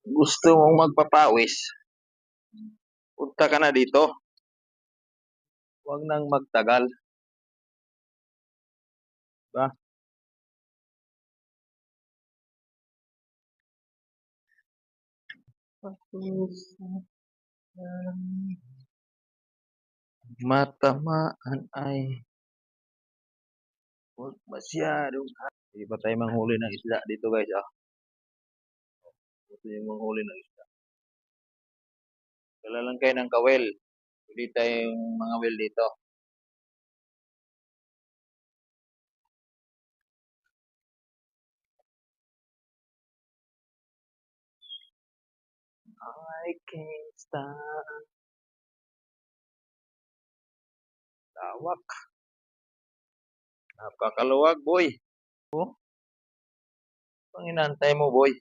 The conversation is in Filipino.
Gusto mong magpapawis, punta ka na dito. Huwag nang magtagal. Ba? Matamaan ay huwag masyadong. Hindi pa tayo manghuli ng isda dito guys. Gusto yung manghuli ng isda. Dala lang kayo ng kawel. Pili tayong mga wel dito. I can't stop. Lawak. Napakaluwag boy. Oh, pang inantay mo boy.